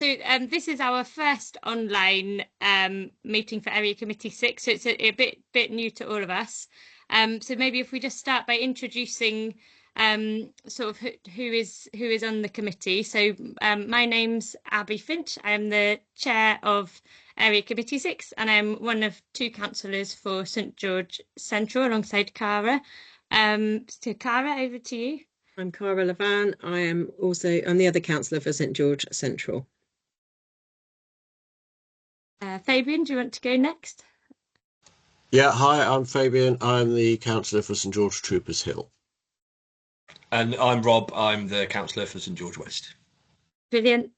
So this is our first online meeting for Area Committee 6, so it's a bit new to all of us. So maybe if we just start by introducing sort of who is on the committee. So my name's Abby Finch. I am the chair of Area Committee 6, and I'm one of two councillors for St George Central alongside Cara. So Cara, over to you. I'm Cara Levan. I'm the other councillor for St George Central. Fabian, do you want to go next? Yeah, hi, I'm Fabian. I'm the councillor for St George Troopers Hill. And I'm Rob. I'm the councillor for St George West. Brilliant.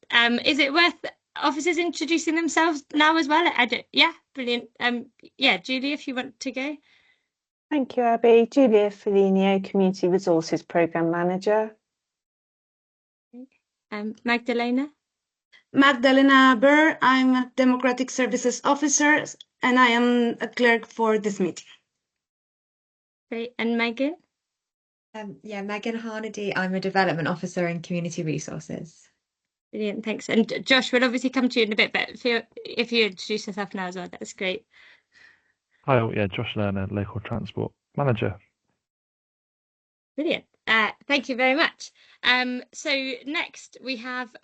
Is it worth officers introducing themselves now as well? Yeah, brilliant. Yeah, Julie, if you want to go. Thank you, Abby. Julia Foligno, Community Resources Programme Manager. Magdalena. Magdalena Burr. I'm a Democratic Services Officer, and I am a clerk for this meeting. Great. And Megan? Yeah, Megan Harnedy. I'm a Development Officer in Community Resources. Brilliant, thanks. And Josh, we'll obviously come to you in a bit, but if you introduce yourself now as well, that's great. Hi, yeah, Josh Lerner, Local Transport Manager. Brilliant. Thank you very much. So next we have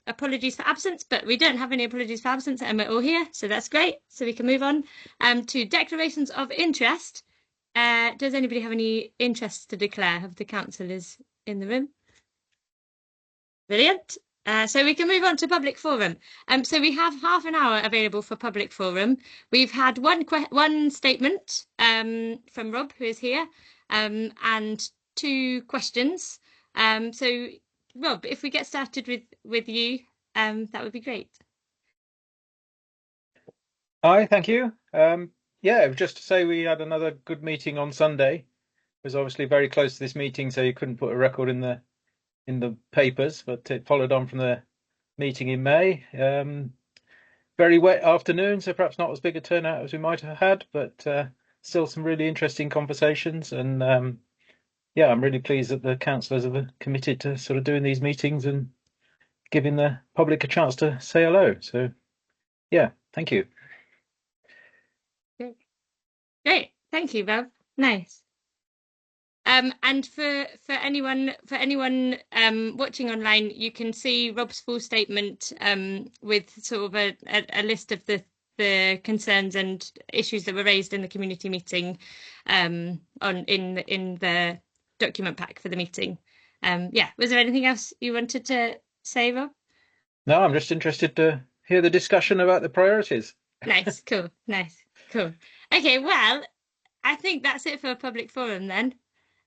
apologies for absence, but we don't have any apologies for absence and we're all here, so that's great. So we can move on to declarations of interest. Does anybody have any interests to declare of the councillors in the room? Brilliant. So we can move on to public forum. So we have half an hour available for public forum. We've had one statement from Rob, who is here, and two questions. So Rob, if we get started with you, that would be great. Hi, thank you. Yeah, just to say we had another good meeting on Sunday. It was obviously very close to this meeting, so you couldn't put a record in the papers, but it followed on from the meeting in May. Very wet afternoon, so perhaps not as big a turnout as we might have had, but still some really interesting conversations. And yeah, I'm really pleased that the councillors have committed to sort of doing these meetings and giving the public a chance to say hello. So yeah, thank you. Great, thank you, Rob. Nice. And for anyone watching online, you can see Rob's full statement with sort of a list of the concerns and issues that were raised in the community meeting in the document pack for the meeting. Yeah, was there anything else you wanted to say, Rob? No, I'm just interested to hear the discussion about the priorities. Nice, cool, nice, cool. Okay, well, I think that's it for public forum then.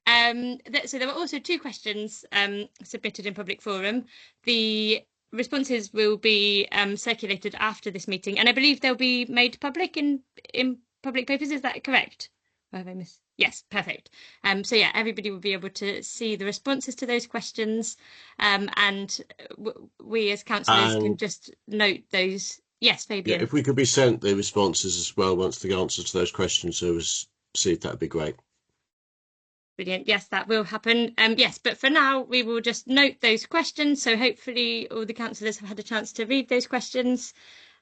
So there were also two questions submitted in public forum. The responses will be circulated after this meeting, and I believe they'll be made public in public papers. Is that correct? Or have I missed? Yes, perfect. So yeah, everybody will be able to see the responses to those questions, and we as councillors can just note those. Yes, Fabian. Yeah, if we could be sent the responses as well once the answers to those questions are received, that'd be great. Brilliant. Yes, that will happen. Yes, but for now, we will just note those questions. So hopefully all the councillors have had a chance to read those questions.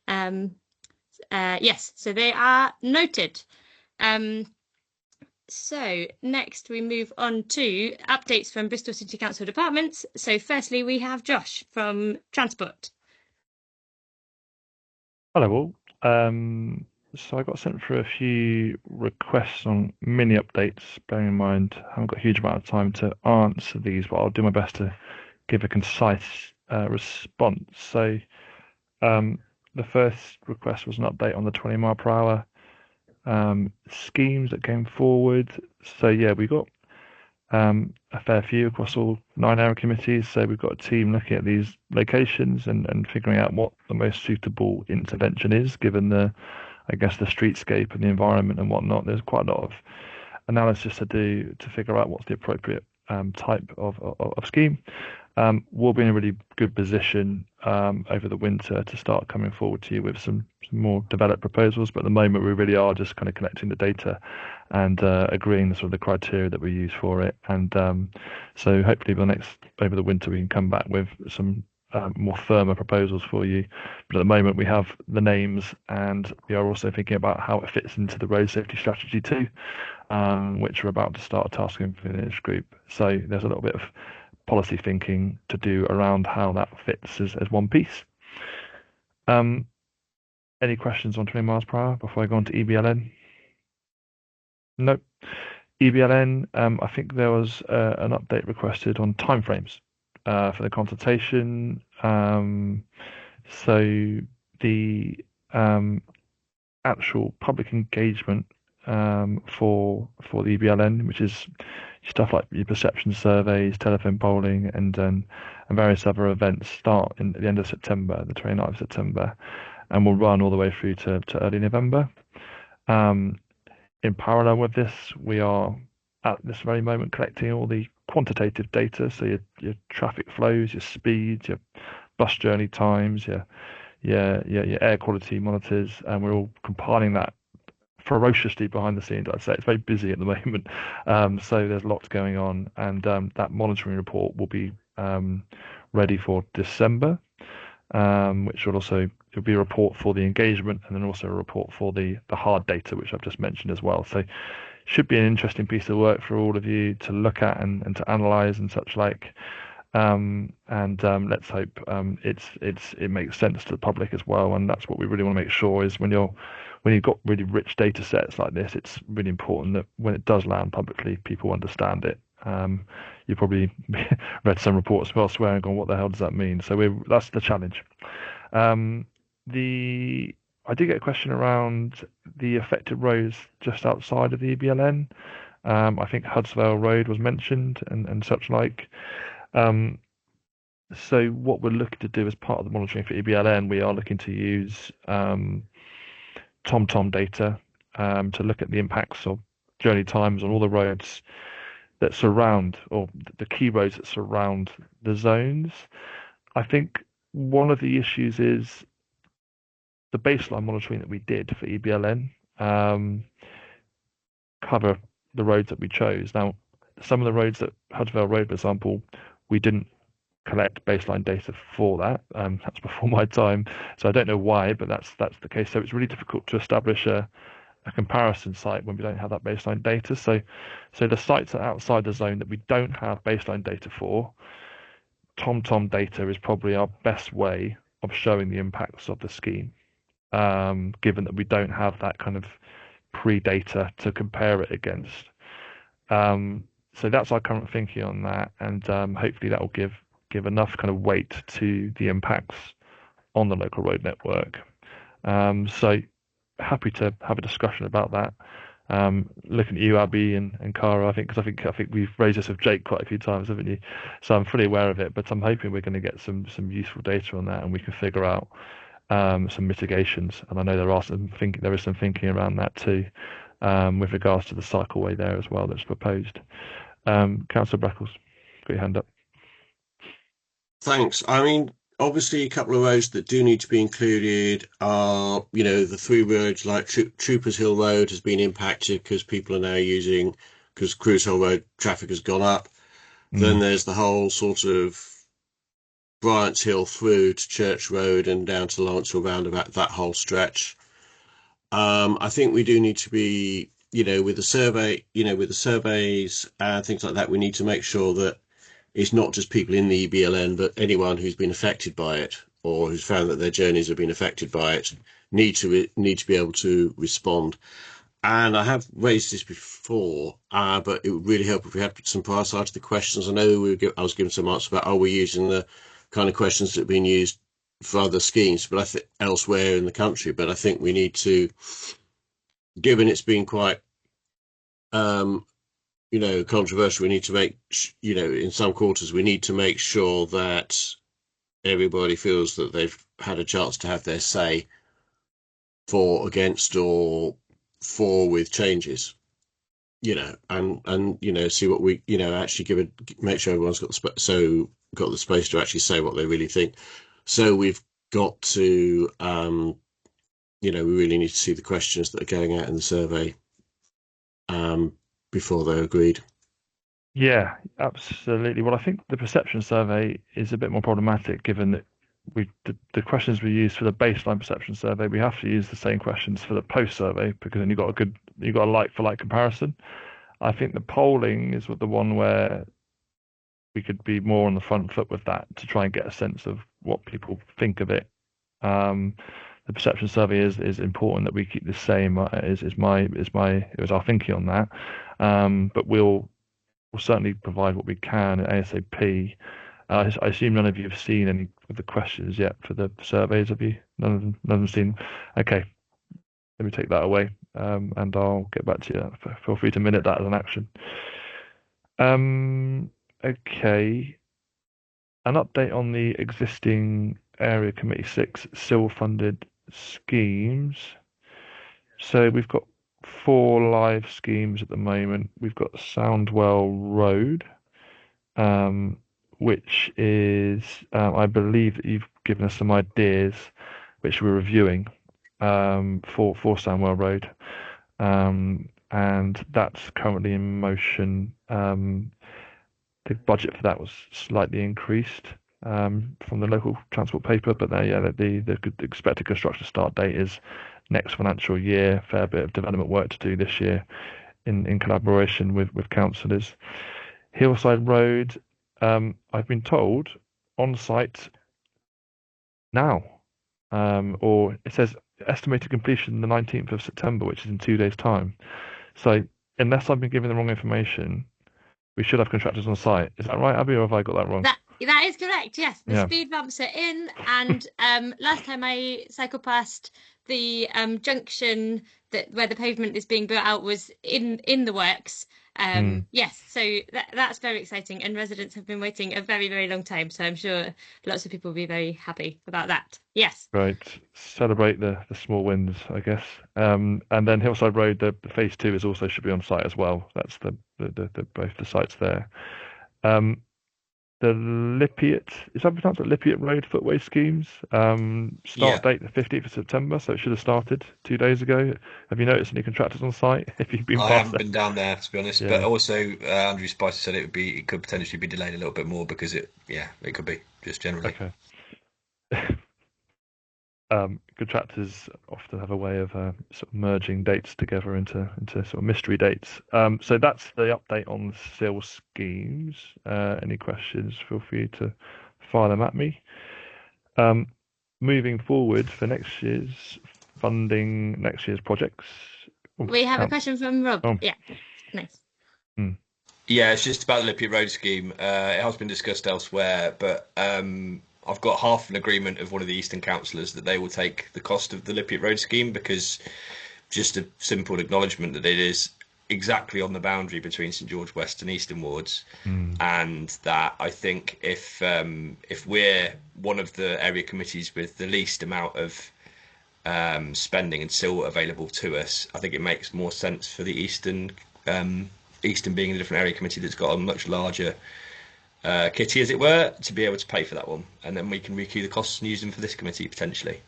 Yes, so they are noted. So next we move on to updates from Bristol City Council departments. So firstly, we have Josh from Transport. Hello all. So I got sent through a few requests on mini updates. Bearing in mind, I haven't got a huge amount of time to answer these, but I'll do my best to give a concise response. So the first request was an update on the 20 mile per hour schemes that came forward. So yeah, we got a fair few across all 9 area committees. So we've got a team looking at these locations and figuring out what the most suitable intervention is, given the streetscape and the environment and whatnot. There's quite a lot of analysis to do to figure out what's the appropriate type of scheme. We'll be in a really good position over the winter to start coming forward to you with some more developed proposals. But at the moment, we really are just kind of collecting the data and agreeing the sort of the criteria that we use for it. And so hopefully over the winter, we can come back with some more firmer proposals for you. But at the moment, we have the names, and we are also thinking about how it fits into the road safety strategy too, which we're about to start tasking within this group. So there's a little bit of policy thinking to do around how that fits as one piece. Any questions on 20 miles per hour before I go on to EBLN? No. EBLN, I think there was an update requested on timeframes for the consultation. So the actual public engagement for the EBLN, which is stuff like your perception surveys, telephone polling, and various other events, start at the end of September, the 29th of September, and will run all the way through to early November. In parallel with this, we are at this very moment collecting all the quantitative data, so your traffic flows, your speeds, your bus journey times, your air quality monitors, and we're all compiling that ferociously behind the scenes. I'd say it's very busy at the moment, so there's lots going on, and that monitoring report will be ready for December, which will be a report for the engagement, and then also a report for the hard data, which I've just mentioned as well. So should be an interesting piece of work for all of you to look at and to analyze and such like. Let's hope it makes sense to the public as well, and that's what we really want to make sure is when you've got really rich data sets like this, it's really important that when it does land publicly, people understand it. You probably read some reports elsewhere and gone, what the hell does that mean? So that's the challenge. I did get a question around the affected roads just outside of the EBLN. I think Hudsvale Road was mentioned and such like. So what we're looking to do as part of the monitoring for EBLN, we are looking to use TomTom data to look at the impacts of journey times on all the roads that surround, or the key roads that surround the zones. I think one of the issues is the baseline monitoring that we did for EBLN cover the roads that we chose. Now, some of the roads that Hudsvale Road, for example, we didn't collect baseline data for that. That's before my time, so I don't know why, but that's the case. So it's really difficult to establish a comparison site when we don't have that baseline data. So the sites that are outside the zone that we don't have baseline data for, TomTom data is probably our best way of showing the impacts of the scheme, given that we don't have that kind of pre-data to compare it against. So that's our current thinking on that, and hopefully that will give enough kind of weight to the impacts on the local road network. So happy to have a discussion about that. Looking at you, Abby and Cara, I think we've raised this with Jake quite a few times, haven't you? So I'm fully aware of it, but I'm hoping we're going to get some useful data on that, and we can figure out some mitigations. And I know there is some thinking around that too, with regards to the cycleway there as well that's proposed. Councillor Brackles, got your hand up. Thanks. I mean, obviously, a couple of roads that do need to be included are, the 3 roads like Troopers Hill Road has been impacted because people are now because Cruise Hill Road traffic has gone up. Then there's the whole sort of Bryant's Hill through to Church Road and down to Lawrenceville Roundabout, that whole stretch. I think we do need to be, with the survey, with the surveys and things like that, we need to make sure that it's not just people in the EBLN, but anyone who's been affected by it or who's found that their journeys have been affected by it need to be able to respond. And I have raised this before, but it would really help if we had some prior to the questions. I know I was given some answers about, are we using the kind of questions that have been used for other schemes, but I think elsewhere in the country. But I think we need to, given it's been quite, controversial, we need to make, in some quarters, we need to make sure that everybody feels that they've had a chance to have their say for, against, or for with changes, and see what we, actually make sure everyone's got the space to actually say what they really think. So we've got to, we really need to see the questions that are going out in the survey before they're agreed. Yeah, absolutely. Well, I think the perception survey is a bit more problematic given that the questions we use for the baseline perception survey, we have to use the same questions for the post survey because then you've got a like for like comparison. I think the polling is the one where we could be more on the front foot with that to try and get a sense of what people think of it. The perception survey is important that we keep the same. It was our thinking on that. But we'll certainly provide what we can ASAP. I assume none of you have seen any of the questions yet for the surveys, have you? None of them seen. Okay, let me take that away, and I'll get back to you. Feel free to minute that as an action. Okay, an update on the existing Area Committee 6 SIL-funded schemes. So we've got 4 live schemes at the moment. We've got Soundwell Road, which is, I believe that you've given us some ideas, which we're reviewing for Soundwell Road, and that's currently in motion. The budget for that was slightly increased from the local transport paper, but the expected construction start date is next financial year. Fair bit of development work to do this year in collaboration with councillors. Hillside Road, I've been told on site now, or it says estimated completion the 19th of September, which is in 2 days' time. So unless I've been given the wrong information, we should have contractors on site. Is that right, Abby, or have I got that wrong? That is correct. Yes, the Yeah. speed bumps are in, and last time I cycled past the junction where the pavement is being built out was in the works. Yes, so that's very exciting, and residents have been waiting a very, very long time. So I'm sure lots of people will be very happy about that. Yes. Right. Celebrate the small wins, I guess. And then Hillside Road, the phase 2 should be on site as well. That's the both the sites there. The Lippiat, is that pronounced Lippiat Road footway schemes? Start date the 15th of September, so it should have started 2 days ago. Have you noticed any contractors on site? If you've been I past haven't been down there, to be honest. Yeah. But also, Andrew Spicer said it could potentially be delayed a little bit more because it could be just generally. Okay. Contractors often have a way of sort of merging dates together into sort of mystery dates. So that's the update on the SIL schemes. Any questions, feel free to fire them at me. Moving forward for next year's funding, next year's projects. We have a question from Rob. Oh. Yeah, nice. Yeah, it's just about the Lippiat Road scheme. It has been discussed elsewhere, but I've got half an agreement of one of the Eastern councillors that they will take the cost of the Lippiat Road scheme because just a simple acknowledgement that it is exactly on the boundary between St George West and Eastern wards, and that I think if we're one of the area committees with the least amount of spending and still available to us, I think it makes more sense for the Eastern being a different area committee that's got a much larger kitty, as it were, to be able to pay for that one, and then we can recoup the costs and use them for this committee potentially.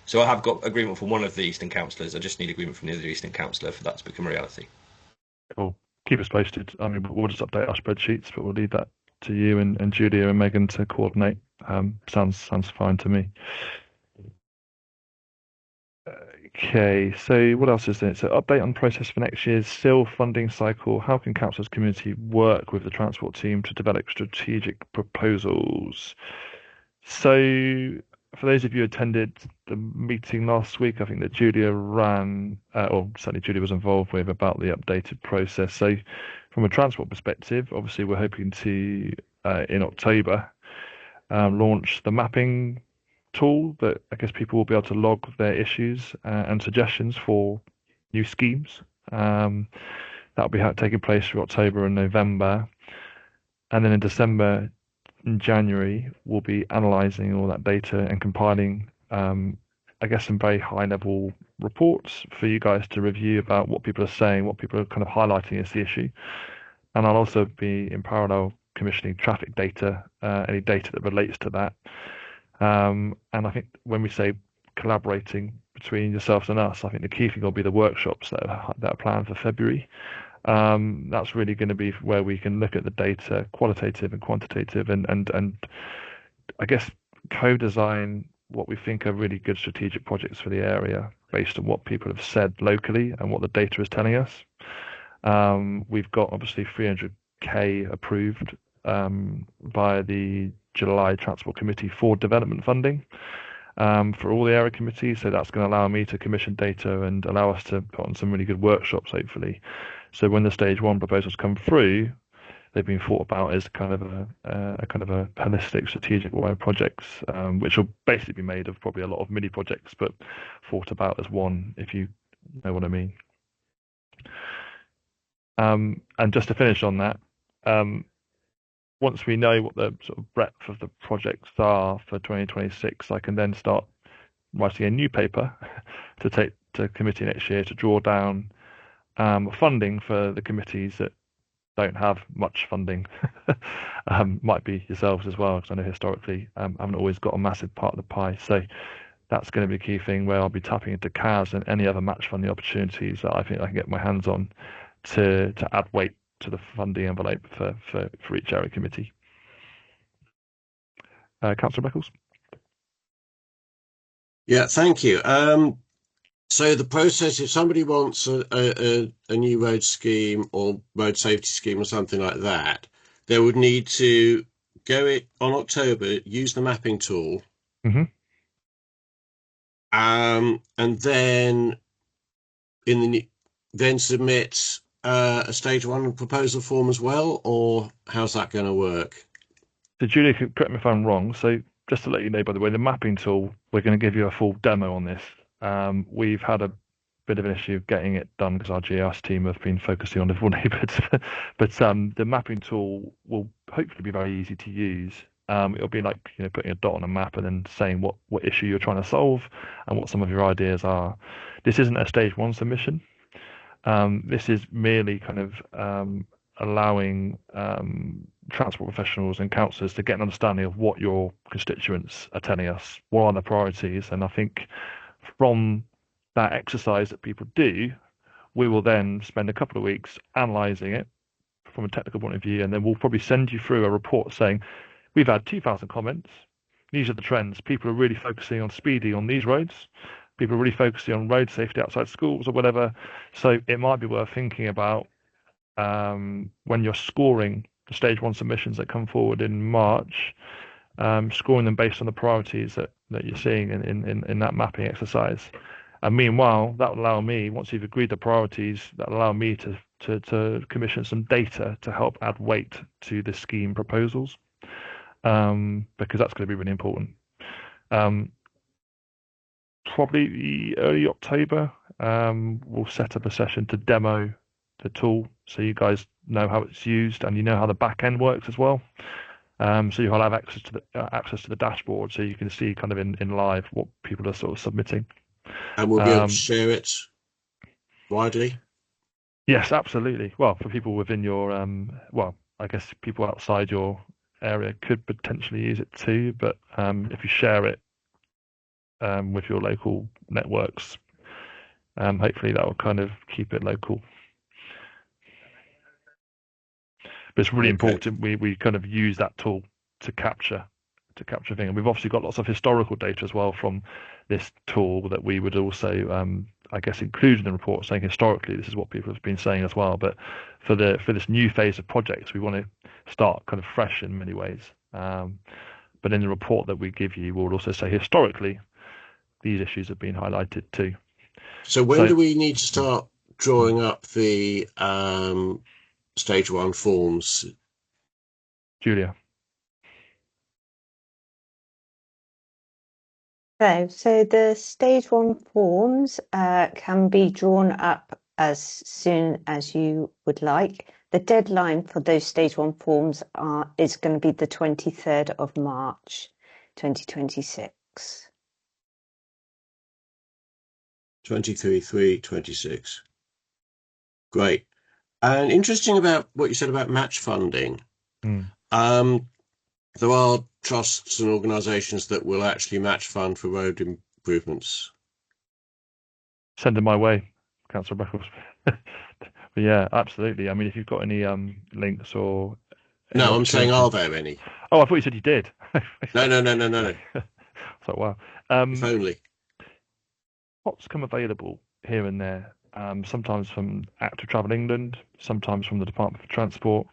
So I have got agreement from one of the Eastern councillors. I just need agreement from the other Eastern councillor for that to become a reality. Cool. Keep us posted. I mean, we'll just update our spreadsheets, but we'll leave that to you and Julia and Megan to coordinate. Sounds fine to me. Okay, so what else is there? So update on process for next year's SIL funding cycle. How can councillors community work with the transport team to develop strategic proposals? So for those of you who attended the meeting last week, I think that Julia ran, or certainly Julia was involved with, about the updated process. So from a transport perspective, obviously we're hoping to, in October, launch the mapping tool that I guess people will be able to log their issues and suggestions for new schemes. That'll be taking place through October and November. And then in December and January, we'll be analysing all that data and compiling, I guess, some very high-level reports for you guys to review about what people are saying, what people are kind of highlighting as the issue. And I'll also be, in parallel, commissioning traffic data, any data that relates to that. And I think when we say collaborating between yourselves and us, I think the key thing will be the workshops that are planned for February. That's really going to be where we can look at the data, qualitative and quantitative, and I guess co-design what we think are really good strategic projects for the area based on what people have said locally and what the data is telling us. We've got obviously 300k approved by the July Transport Committee for development funding for all the area committees. So that's going to allow me to commission data and allow us to put on some really good workshops, hopefully. So when the stage 1 proposals come through, they've been thought about as kind of a holistic, strategic way of projects, which will basically be made of probably a lot of mini projects, but thought about as one, if you know what I mean. And just to finish on that, once we know what the sort of breadth of the projects are for 2026, I can then start writing a new paper to take to committee next year to draw down funding for the committees that don't have much funding. Might be yourselves as well, because I know historically haven't always got a massive part of the pie. So that's going to be a key thing where I'll be tapping into CAS and any other match funding opportunities that I think I can get my hands on to add weight to the funding envelope for each area committee. Councillor Beckles. Yeah, thank you. So the process, if somebody wants a new road scheme or road safety scheme or something like that, they would need to go it on October, use the mapping tool, and then then submit a stage 1 proposal form as well, or how's that going to work? So Julia, correct me if I'm wrong. So just to let you know, by the way, the mapping tool, we're going to give you a full demo on this. We've had a bit of an issue getting it done because our GIS team have been focusing on Liverpool neighbourhoods. But the mapping tool will hopefully be very easy to use. It'll be like putting a dot on a map and then saying what issue you're trying to solve and what some of your ideas are. This isn't a stage 1 submission. This is merely kind of allowing transport professionals and councillors to get an understanding of what your constituents are telling us, what are the priorities, and I think from that exercise that people do, we will then spend a couple of weeks analysing it from a technical point of view, and then we'll probably send you through a report saying, we've had 2,000 comments, these are the trends, people are really focusing on speeding on these roads, people are really focusing on road safety outside schools or whatever, so it might be worth thinking about when you're scoring the stage 1 submissions that come forward in March, scoring them based on the priorities that you're seeing in that mapping exercise. And meanwhile, that will allow me, once you've agreed the priorities, that will allow me to commission some data to help add weight to the scheme proposals, because that's going to be really important. Probably early October, we'll set up a session to demo the tool so you guys know how it's used and you know how the back end works as well. So you'll have access to the dashboard so you can see kind of in live what people are sort of submitting. And we'll be able to share it widely? Yes, absolutely. Well, for people within your, I guess people outside your area could potentially use it too, but if you share it with your local networks, hopefully that will kind of keep it local. But it's really important we kind of use that tool to capture things. And we've obviously got lots of historical data as well from this tool that we would also, I guess, include in the report, saying historically this is what people have been saying as well. But for this new phase of projects, we want to start kind of fresh in many ways. But in the report that we give you, we'll also say historically these issues have been highlighted too. So when do we need to start drawing up the stage 1 forms? Julia. So the stage 1 forms can be drawn up as soon as you would like. The deadline for those stage 1 forms is going to be the 23rd of March 2026. 23/3/26. Great. And interesting about what you said about match funding. There are trusts and organisations that will actually match fund for road improvements. Send them my way, Councillor Beckles. But yeah, absolutely. I mean, if you've got any links or any No, I'm saying, are opportunities. there any? Oh, I thought you said you did. No. So wow. If only. What's come available here and there, sometimes from Active Travel England, sometimes from the Department for Transport,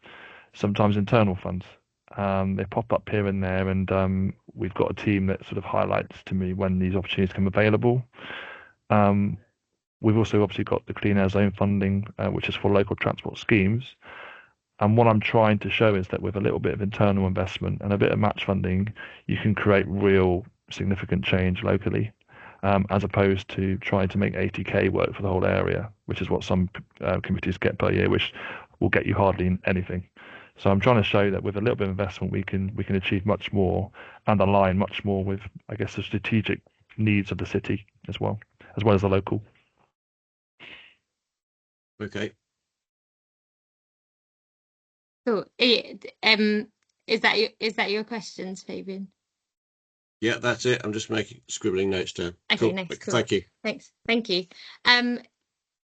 sometimes internal funds. They pop up here and there, and we've got a team that sort of highlights to me when these opportunities come available. We've also obviously got the Clean Air Zone funding, which is for local transport schemes. And what I'm trying to show is that with a little bit of internal investment and a bit of match funding, you can create real significant change locally, as opposed to trying to make 80k work for the whole area, which is what some committees get per year, which will get you hardly anything. So I'm trying to show that with a little bit of investment, we can achieve much more and align much more with, I guess, the strategic needs of the city as well as the local. Okay. Cool. Is that your questions, Fabian? Yeah, that's it. I'm just scribbling notes down. Okay, Cool. nice. Cool. Thank you. Thanks. Thank you.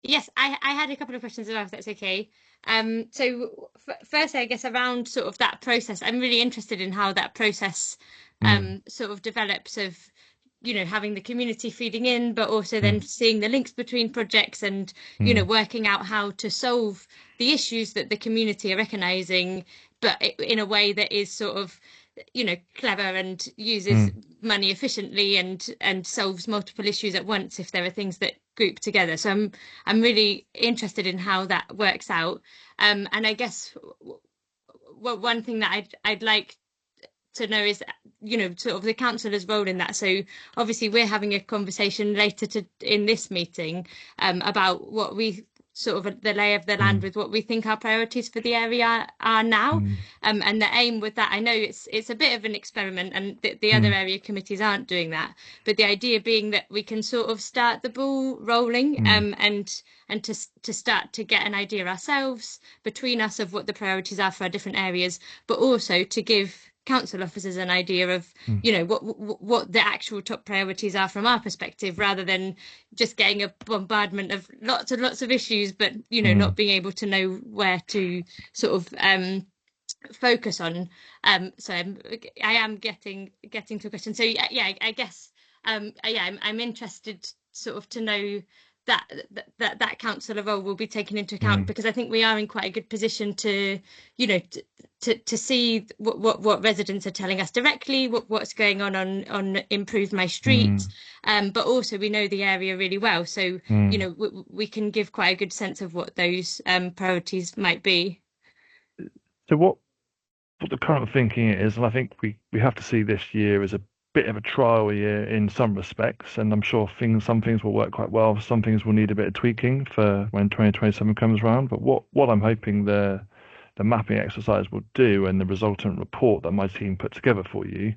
Yes, I had a couple of questions as well, if that's okay. So firstly, I guess around sort of that process, I'm really interested in how that process sort of develops of, having the community feeding in, but also then seeing the links between projects and, working out how to solve the issues that the community are recognizing, but in a way that is sort of, clever and uses money efficiently and solves multiple issues at once if there are things that group together. So I'm really interested in how that works out. And I guess one thing that I'd like to know is, sort of the councillor's role in that. So obviously we're having a conversation later in this meeting about what we sort of the lay of the land with what we think our priorities for the area are now. And the aim with that, I know it's a bit of an experiment, and the other area committees aren't doing that, but the idea being that we can sort of start the ball rolling, and to start to get an idea ourselves between us of what the priorities are for our different areas, but also to give council officers an idea of what the actual top priorities are from our perspective, rather than just getting a bombardment of lots and lots of issues, but not being able to know where to sort of focus on. So I am getting to a question. So yeah, I guess I'm interested sort of to know that councillor role will be taken into account, because I think we are in quite a good position to to see what residents are telling us directly, what's going on Improve My Street, but also we know the area really well, so we can give quite a good sense of what those priorities might be. So what the current thinking is, and I think we have to see this year as a bit of a trial year in some respects, and I'm sure some things will work quite well, some things will need a bit of tweaking for when 2027 comes around. But what I'm hoping the mapping exercise will do, and the resultant report that my team put together for you,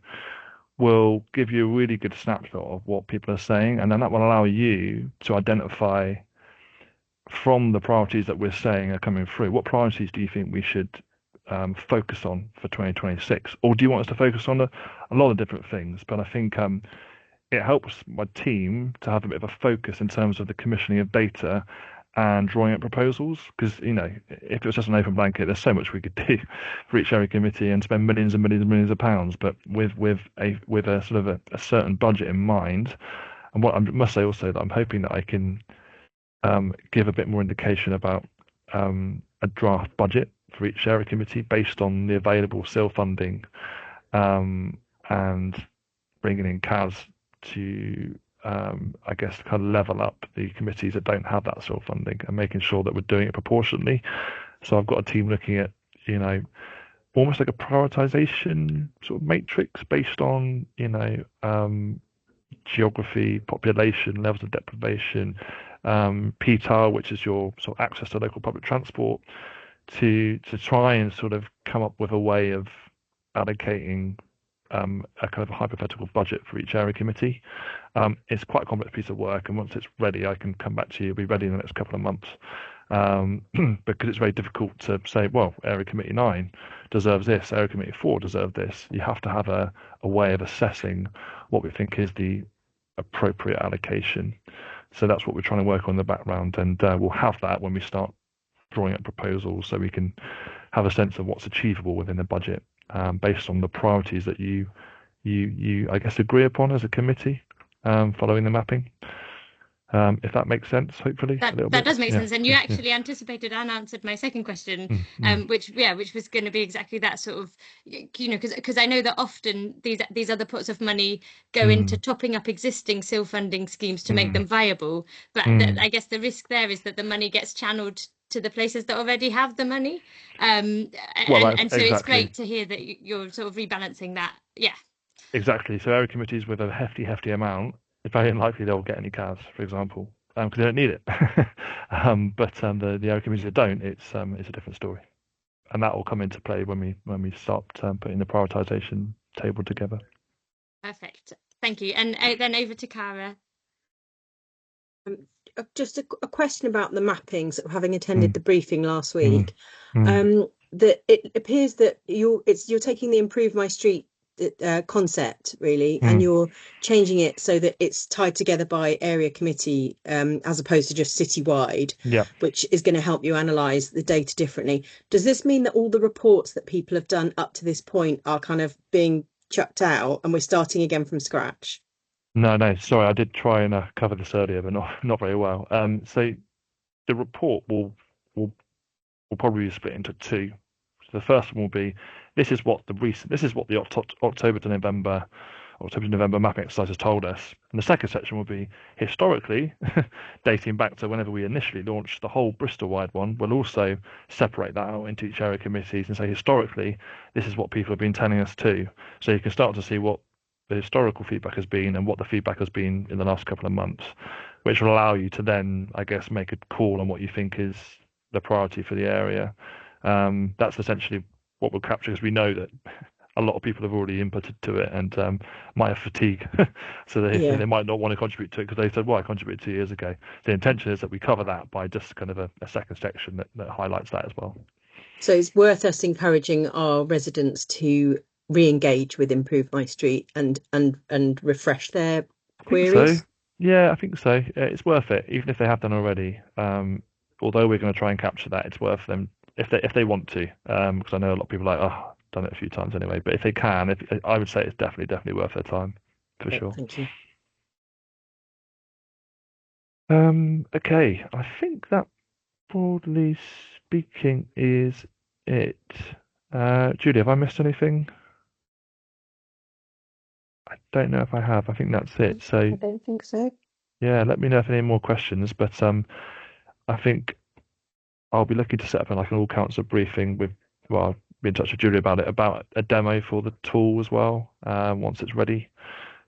will give you a really good snapshot of what people are saying, and then that will allow you to identify from the priorities that we're saying are coming through, what priorities do you think we should focus on for 2026, or do you want us to focus on a lot of different things? But I think it helps my team to have a bit of a focus in terms of the commissioning of data and drawing up proposals, because if it was just an open blanket, there's so much we could do for each area committee and spend millions and millions and millions of pounds, but with a sort of a certain budget in mind. And what I must say also, that I'm hoping that I can give a bit more indication about a draft budget for each area committee based on the available SIL funding, and bringing in CAS to I guess kind of level up the committees that don't have that SIL funding, and making sure that we're doing it proportionately. So I've got a team looking at almost like a prioritization sort of matrix based on geography, population, levels of deprivation, PTAR, which is your sort of access to local public transport, to try and sort of come up with a way of allocating a kind of a hypothetical budget for each area committee. It's quite a complex piece of work, and once it's ready, I can come back to you. It'll be ready in the next couple of months, because it's very difficult to say, well, area committee 9 deserves this, area committee 4 deserves this. You have to have a way of assessing what we think is the appropriate allocation. So that's what we're trying to work on in the background, and we'll have that when we start drawing up proposals so we can have a sense of what's achievable within the budget, based on the priorities that you I guess agree upon as a committee, following the mapping. If that makes sense, hopefully a little That bit. does make Yeah, sense, and you yeah, actually anticipated and answered my second question, Mm. which was going to be exactly that sort of, because I know that often these other pots of money go into topping up existing SIL funding schemes to make them viable, but I guess the risk there is that the money gets channeled to the places that already have the money, Well, that's and so it's exactly. great to hear that you're sort of rebalancing that. Yeah. Exactly. So area committees with a hefty amount, it's very unlikely they'll get any CAS, for example, because they don't need it. But the area committees that don't, it's a different story, and that will come into play when we start putting the prioritisation table together. Perfect. Thank you. And then over to Cara. Just a question about the mappings, having attended the briefing last week. Mm. That it appears that you're taking the Improve My Street concept really, and you're changing it so that it's tied together by area committee, as opposed to just citywide, Yeah. which is going to help you analyse the data differently. Does this mean that all the reports that people have done up to this point are kind of being chucked out and we're starting again from scratch? No, sorry, I did try and cover this earlier, but not very well. So the report will probably be split into two. So the first one will be this is what the October to November mapping exercise has told us. And the second section will be historically, dating back to whenever we initially launched the whole Bristol-wide one. We'll also separate that out into each area committees and say historically, this is what people have been telling us too. So you can start to see what the historical feedback has been and what the feedback has been in the last couple of months, which will allow you to then, I guess, make a call on what you think is the priority for the area. That's essentially what we'll capture, because we know that a lot of people have already inputted to it and might have fatigue, so they might not want to contribute to it because they said, well, I contributed 2 years ago. The intention is that we cover that by just kind of a second section that highlights that as well. So it's worth us encouraging our residents to re-engage with Improve My Street and refresh their queries. So. Yeah, I think so. It's worth it, even if they have done already. Although we're going to try and capture that, it's worth them if they want to, because I know a lot of people are like, oh, I've done it a few times anyway. But if they can, I would say it's definitely worth their time for sure. Thank you. Okay, I think that broadly speaking is it. Julie, have I missed anything? I don't know if I have. I think that's it. So I don't think so. yeah, let me know if any more questions. But I think I'll be looking to set up like an all council briefing with. Well, I'll be in touch with Julie about it, about a demo for the tool as well, once it's ready,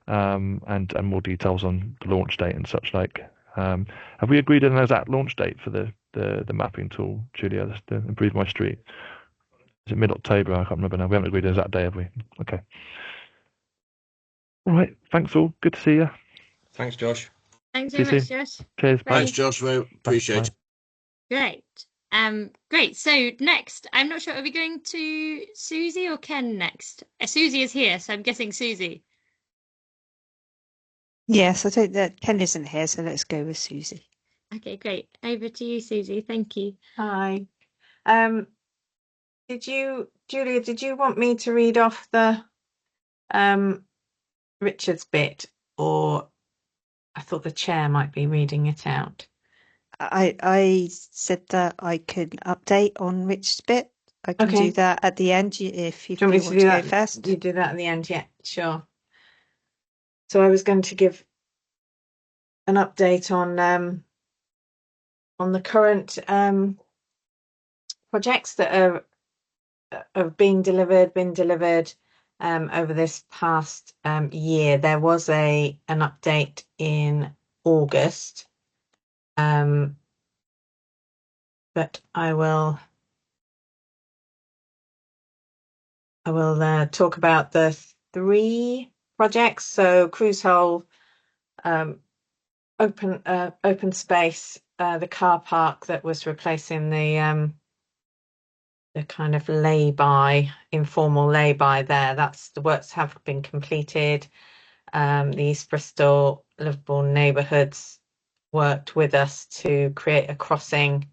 and more details on the launch date and such like. Have we agreed on an exact launch date for the mapping tool, Julia? The Improve My Street. Is it mid-October? I can't remember now. We haven't agreed on an exact day, have we? Okay. All right. Thanks all. Good to see you. Thanks, Josh. Thanks See very you much, soon. Josh. Cheers. Bye. Thanks, Josh. We appreciate it. Great. Great. So next, I'm not sure, are we going to Susie or Ken next? Susie is here, so I'm guessing Susie. Yes, I think that Ken isn't here, so let's go with Susie. Okay, great. Over to you, Susie. Thank you. Hi. Julia, did you want me to read off the Richard's bit, or I thought the chair might be reading it out? I said that I could update on Rich's bit. I can do that at the end if you Do you want me want to do go that first. You do that at the end, yeah, sure. So I was going to give an update on the current projects that are being delivered over this past year. There was an update in August, but I will talk about the 3 projects. So Cruise Hole, open space, the car park that was replacing the kind of informal lay-by there. That's the works have been completed. The East Bristol Liverpool Neighbourhoods worked with us to create a crossing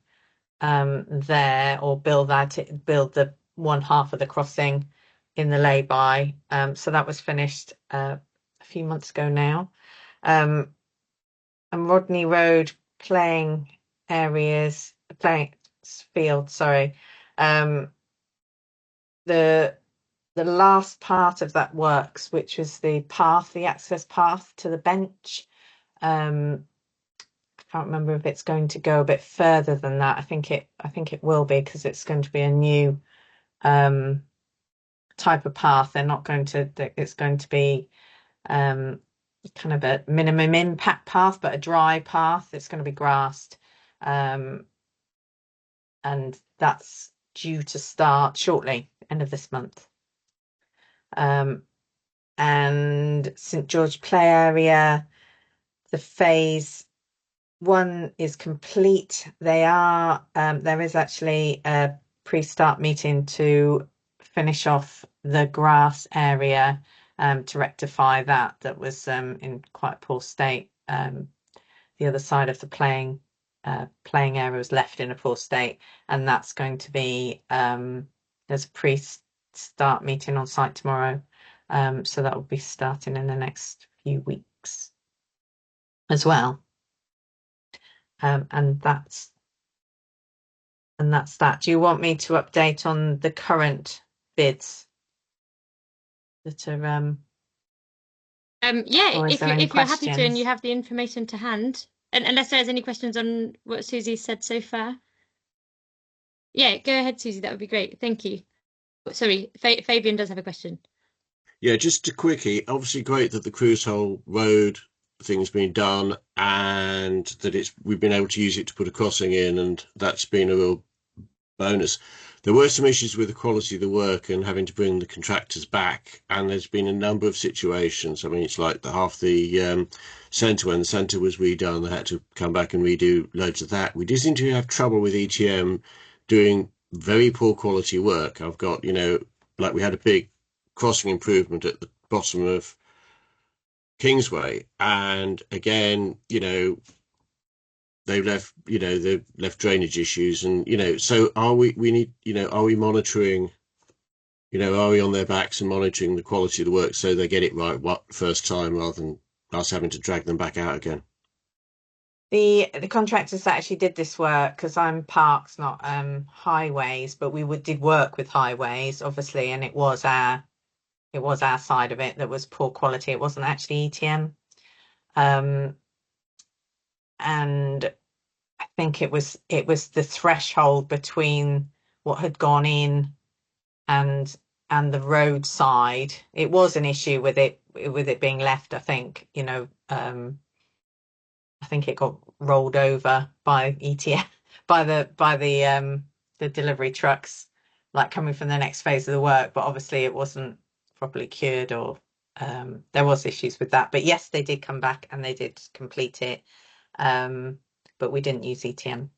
there, or build the one half of the crossing in the lay-by. So that was finished a few months ago now. And Rodney Road playing field, sorry. The last part of that works, which was the access path to the bench. I can't remember if it's going to go a bit further than that. I think it will be, because it's going to be a new type of path. It's going to be kind of a minimum impact path, but a dry path. It's going to be grassed, and that's due to start shortly, end of this month. And St George Play area, the phase 1 is complete. There is actually a pre-start meeting to finish off the grass area, to rectify that was in quite a poor state. The other side of the playing area was left in a poor state, and that's going to be there's a pre-start meeting on site tomorrow, so that will be starting in the next few weeks as well. And that's that. Do you want me to update on the current bids that are yeah, or is there any if you're happy to and questions? you have the information to hand, and unless there's any questions on what Susie said so far. Yeah, go ahead, Susie, that would be great. Thank you. Sorry, Fabian does have a question. Yeah, just a quickie. Obviously, great that the Cruise Hole Road thing's been done, and that we've been able to use it to put a crossing in, and that's been a real bonus. There were some issues with the quality of the work and having to bring the contractors back, and there's been a number of situations. I mean, it's like half the centre, when the centre was redone, they had to come back and redo loads of that. We do seem to have trouble with ETM doing very poor quality work. I've got, like we had a big crossing improvement at the bottom of Kingsway, and again, they've left drainage issues, and so are we monitoring, are we on their backs and monitoring the quality of the work so they get it right first time, rather than us having to drag them back out again? The contractors that actually did this work, because I'm parks, not highways, but we did work with highways, obviously, and it was our side of it that was poor quality. It wasn't actually ETM. And I think it was the threshold between what had gone in and the roadside. It was an issue with it being left. I think I think it got rolled over by ETM by the delivery trucks, like coming from the next phase of the work. But obviously, it wasn't properly cured, or there was issues with that. But yes, they did come back and they did complete it. But we didn't use ETM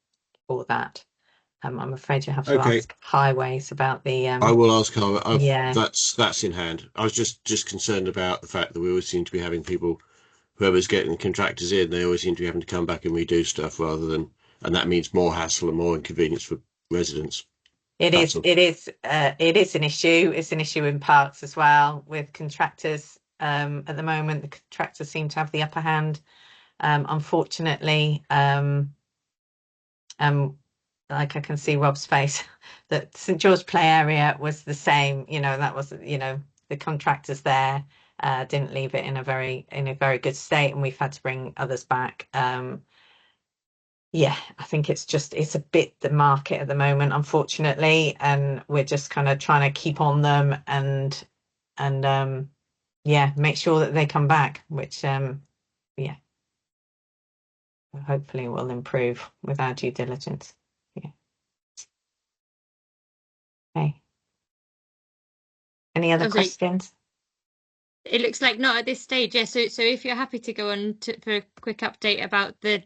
for that. I'm afraid you have to ask highways about the. I will ask highway. Yeah, that's in hand. I was just concerned about the fact that we always seem to be having people, whoever's getting the contractors in, they always seem to be having to come back and redo stuff, and that means more hassle and more inconvenience for residents. it is an issue. It's an issue in parks as well with contractors. At the moment, the contractors seem to have the upper hand. Unfortunately, like I can see Rob's face, that St George Play area was the same. That was the contractors there didn't leave it in a very good state, and we've had to bring others back. Yeah, I think it's a bit the market at the moment, unfortunately, and we're just kind of trying to keep on them and make sure that they come back, which hopefully will improve with our due diligence. Yeah. Okay. Any other questions? It looks like not at this stage. Yeah. So if you're happy to go on for a quick update about the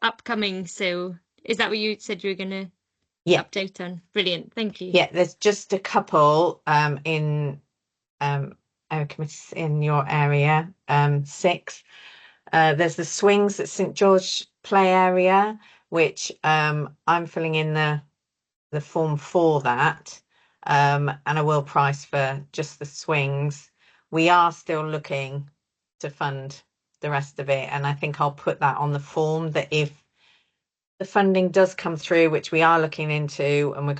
upcoming, so is that what you said you were going to update on? Brilliant. Thank you. Yeah, there's just a couple in area committees in your area. 6. There's the swings at St George Play area. which I'm filling in the form for that, and I will price for just the swings. We are still looking to fund the rest of it, and I think I'll put that on the form that if the funding does come through, which we are looking into, and I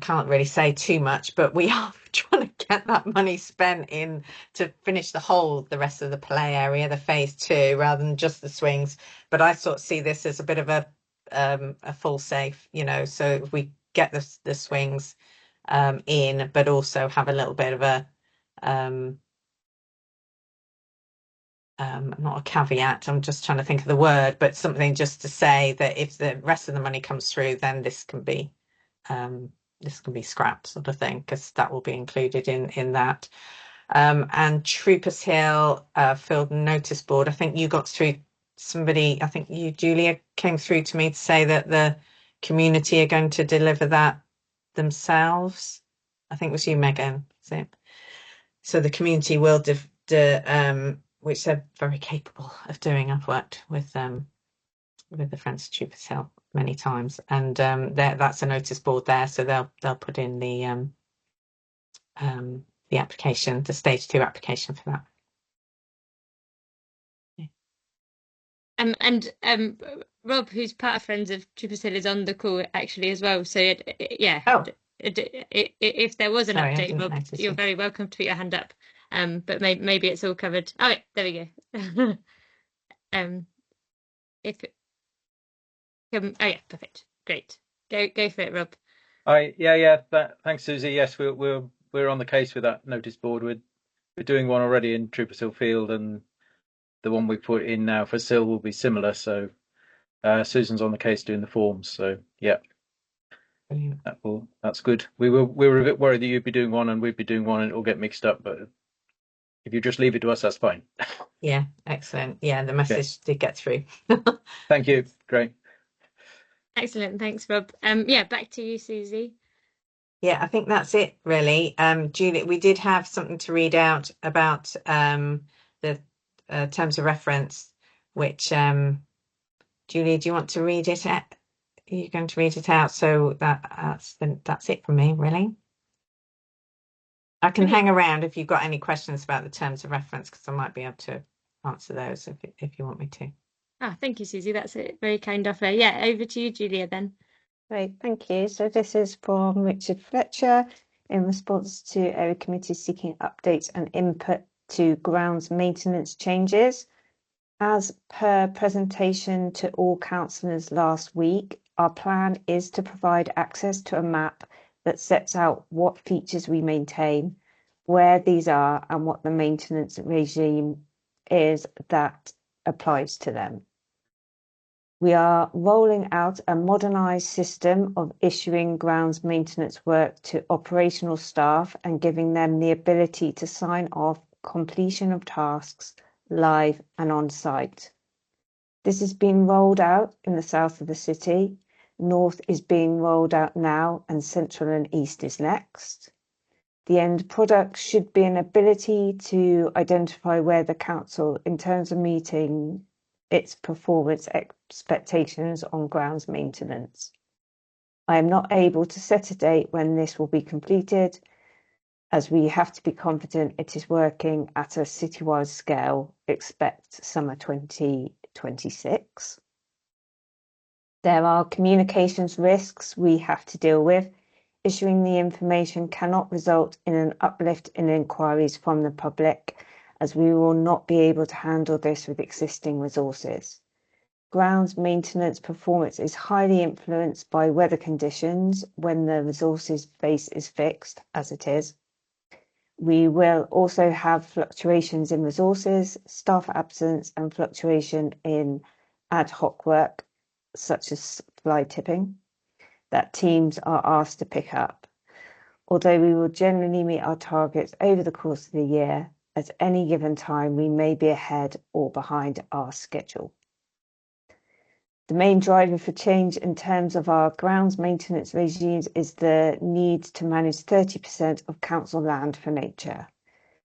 can't really say too much, but we are trying to get that money spent in to finish the rest of the play area, the phase 2, rather than just the swings. But I sort of see this as a bit of a full safe, so if we get the swings in, but also have a little bit of a not a caveat, I'm just trying to think of the word, but something just to say that if the rest of the money comes through, then this can be scrapped, sort of thing, because that will be included in that. And Troopers Hill field notice board, I think you got through I think you, Julia, came through to me to say that the community are going to deliver that themselves. I think it was you, Megan. So the community will which they're very capable of doing. I've worked with the Friends of Troopers Hill many times, and that's a notice board there, so they'll put in the application, the stage 2 application for that. And Rob, who's part of Friends of Troopers Hill, is on the call actually as well. So if there was an update, Rob, you're very welcome to put your hand up. But maybe it's all covered. Oh, there we go. Perfect, great. Go for it, Rob. Thanks, Susie. Yes, we're on the case with that notice board. We're doing one already in Troopers Hill Field, and the one we put in now for Sill will be similar. So Susan's on the case doing the forms. So yeah, that's good. We were a bit worried that you'd be doing one and we'd be doing one, and it'll get mixed up. But if you just leave it to us, that's fine. Yeah, excellent. Yeah, the message did get through. Thank you. Great. Excellent. Thanks, Rob. Back to you, Susie. Yeah, I think that's it, really. Julie, we did have something to read out about the terms of reference, which Julie, do you want to read it out? Are you going to read it out? So that's it from me, really. I can hang around if you've got any questions about the terms of reference, because I might be able to answer those if you want me to. Thank you, Susie. That's it. Very kind of her. Yeah, over to you, Julia, then. Great, thank you. So this is from Richard Fletcher in response to area committee seeking updates and input to grounds maintenance changes. As per presentation to all councillors last week, our plan is to provide access to a map that sets out what features we maintain, where these are, and what the maintenance regime is that applies to them. We are rolling out a modernised system of issuing grounds maintenance work to operational staff and giving them the ability to sign off completion of tasks live and on site. This is being rolled out in the south of the city. North is being rolled out now, and central and east is next. The end product should be an ability to identify where the council, in terms of meeting its performance expectations on grounds maintenance. I am not able to set a date when this will be completed, as we have to be confident it is working at a citywide scale. Expect summer 2026. There are communications risks we have to deal with. Issuing the information cannot result in an uplift in inquiries from the public, as we will not be able to handle this with existing resources. Grounds maintenance performance is highly influenced by weather conditions when the resources base is fixed, as it is. We will also have fluctuations in resources, staff absence, and fluctuation in ad hoc work, such as fly tipping, that teams are asked to pick up. Although we will generally meet our targets over the course of the year, at any given time we may be ahead or behind our schedule. The main driver for change in terms of our grounds maintenance regimes is the need to manage 30% of council land for nature.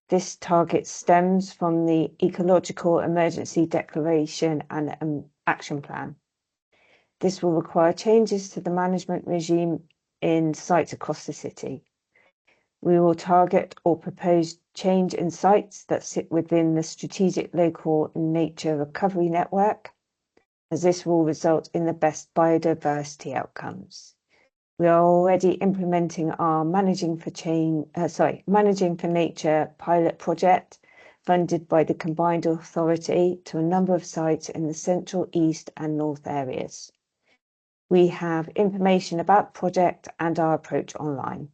This target stems from the Ecological Emergency Declaration and Action Plan. This will require changes to the management regime in sites across the city. We will target or propose change in sites that sit within the Strategic Local Nature Recovery Network, as this will result in the best biodiversity outcomes. We are already implementing our Managing for Nature pilot project, funded by the Combined Authority to a number of sites in the central, east and north areas. We have information about the project and our approach online.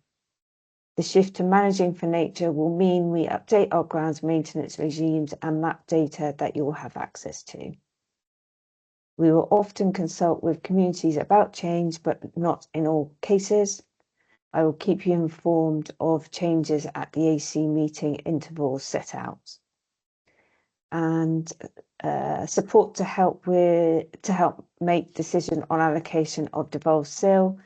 The shift to Managing for Nature will mean we update our grounds maintenance regimes and map data that you will have access to. We will often consult with communities about change, but not in all cases. I will keep you informed of changes at the AC meeting intervals set out. And support to help make decision on allocation of devolved SIL.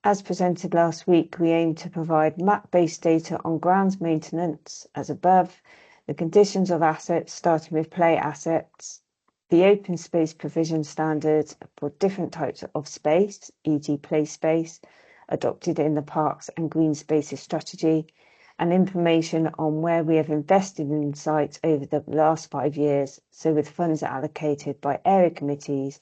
As presented last week, we aim to provide map-based data on grounds maintenance as above, the conditions of assets starting with play assets, the open space provision standards for different types of space, e.g. play space, adopted in the Parks and Green Spaces strategy, and information on where we have invested in sites over the last 5 years, so with funds allocated by area committees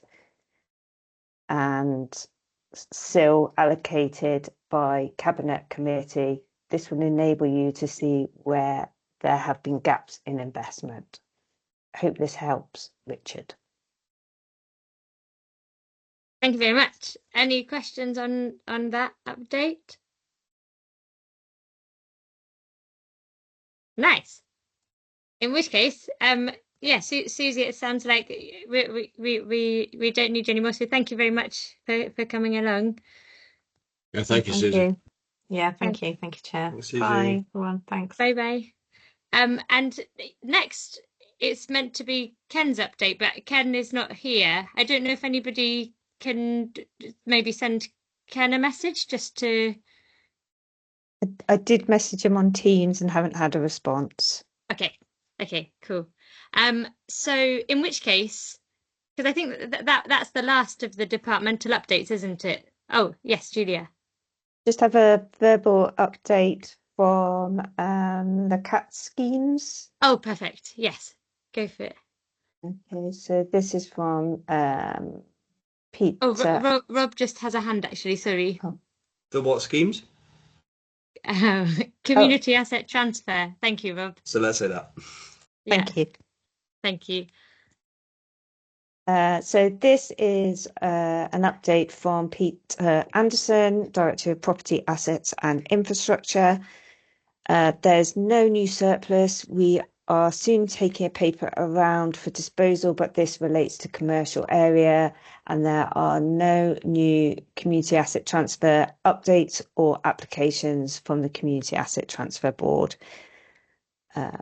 and SIL allocated by Cabinet Committee. This will enable you to see where there have been gaps in investment. I hope this helps, Richard. Thank you very much. Any questions on that update? Nice. In which case, yeah, Susie, it sounds like we don't need you anymore. So thank you very much for coming along. Yeah, thank you, Susie. Yeah, thank you, Chair. Thanks, Susie. Bye, everyone. Thanks. Bye. And next, it's meant to be Ken's update, but Ken is not here. I don't know if anybody can maybe send Ken a message just to. I did message him on Teams and haven't had a response. Okay, cool. So in which case, because I think that's the last of the departmental updates, isn't it? Oh, yes, Julia. Just have a verbal update from the CAT schemes. Oh, perfect. Yes, go for it. Okay, so this is from Pete. Oh, Rob just has a hand, actually. Sorry. Oh. The what schemes? Community asset transfer. Thank you, Rob. So let's say that. Yeah. Thank you. Thank you. So this is an update from Pete Anderson, Director of Property Assets and Infrastructure. There's no new surplus. We are soon taking a paper around for disposal, but this relates to commercial area, and there are no new community asset transfer updates or applications from the Community Asset Transfer Board. Yeah,